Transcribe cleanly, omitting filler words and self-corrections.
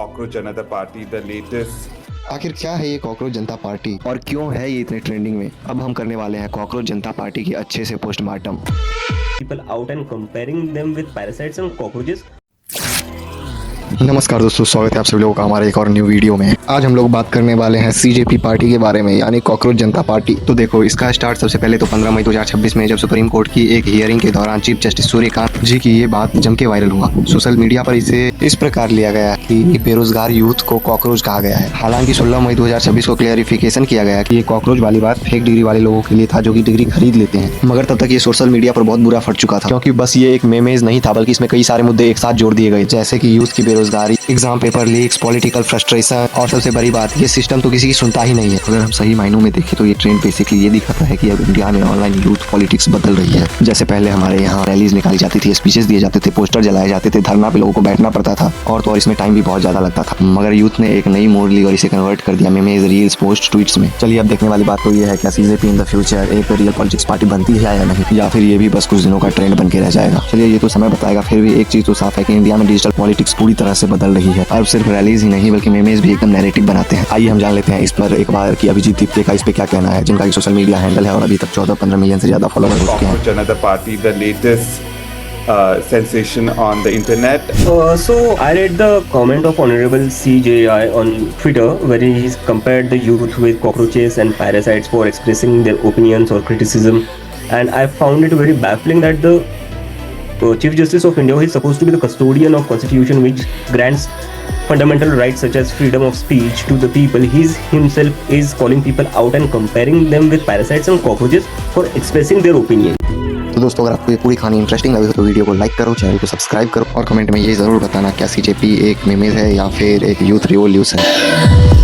Cockroach Janata Party, the latest. आखिर क्या है ये कॉकरोच जनता पार्टी और क्यों है ये इतने ट्रेंडिंग में? अब हम करने वाले हैं कॉकरोच जनता पार्टी के अच्छे से postmortem. People out and comparing them with parasites and cockroaches. नमस्कार दोस्तों, स्वागत है आप सभी लोगों का हमारे एक और न्यू वीडियो में। आज हम लोग बात करने वाले हैं सीजेपी पार्टी के बारे में, यानी कॉकरोच जनता पार्टी। तो देखो, इसका स्टार्ट सबसे पहले तो 15 मई 2026 में जब सुप्रीम कोर्ट की एक हियरिंग के दौरान चीफ जस्टिस सूर्यकांत जी की ये बात जम के वायरल हुआ। सोशल मीडिया पर इसे इस प्रकार लिया गया कि बेरोजगार यूथ को कॉकरोच कहा गया है। हालांकि 16 मई 2026 को क्लियरिफिकेशन किया गया कि ये कॉकरोच वाली बात फेक डिग्री वाले लोगों के लिए था जो कि डिग्री खरीद लेते हैं। मगर तब तक ये सोशल मीडिया पर बहुत बुरा फट चुका था, क्योंकि बस ये एक मेमेज नहीं था, बल्कि इसमें कई सारे मुद्दे एक साथ जोड़ दिए गए, जैसे कि यूथ की बेरोजगारी, exam paper leaks, political frustration और सबसे बड़ी बात, ये सिस्टम तो किसी की सुनता ही नहीं है। अगर हम सही मायनों में देखें तो ये ट्रेंड बेसिकली ये दिखाता है कि अब इंडिया में ऑनलाइन यूथ पॉलिटिक्स बदल रही है। जैसे पहले हमारे यहाँ रैलीज निकाली जाती थी, स्पीचेस दिए जाते थे, पोस्टर जलाए जाते थे, धरना पे लोगों को बैठना पड़ता था और तो और इसमें टाइम भी बहुत ज्यादा लगता था। मगर यूथ ने एक नई मोड़ ली और इसे कन्वर्ट कर दिया मेमेज, रील्स, पोस्ट, ट्वीट्स में। चलिए, अब देखने वाली बात तो ये है क्या सीजेपी इन द फ्यूचर एक रियल पॉलिटिक्स पार्टी बनती है या नहीं, या फिर ये भी बस कुछ दिनों का ट्रेंड बन के रह जाएगा। चलिए, ये तो समय बताएगा। फिर भी एक चीज तो साफ है कि इंडिया में डिजिटल पॉलिटिक्स पूरी तरह से बदल रही है। अब सिर्फ रैलीज ही नहीं बल्कि मेमेज भी एकदम नैरेटिव बनाते हैं। आइए हम जान लेते हैं इस पर एक बार कि अभिजीत दीप्ते का इस पे क्या कहना है, जिनका सोशल मीडिया हैंडल है और अभी तक 14-15 मिलियन से ज्यादा फॉलोअर हो चुके हैं। Cockroach Janata Party, the latest sensation on the internet. So I read the comment of Honorable CJI on Twitter where he's compared the youth with cockroaches and parasites for expressing their opinions or criticism, and I found it very baffling that the Chief Justice of India is supposed to be the custodian of Constitution, which grants fundamental rights such as freedom of speech to the people. He himself is calling people out and comparing them with parasites and cockroaches for expressing their opinion. तो दोस्तों, अगर आपको ये पूरी कहानी interesting लगी हो तो वीडियो को लाइक करो, चैनल को सब्सक्राइब करो और कमेंट में ये जरूर बताना क्या सीजेपी एक मेमेज है या फिर एक यूथ रिवॉल्यूशन है।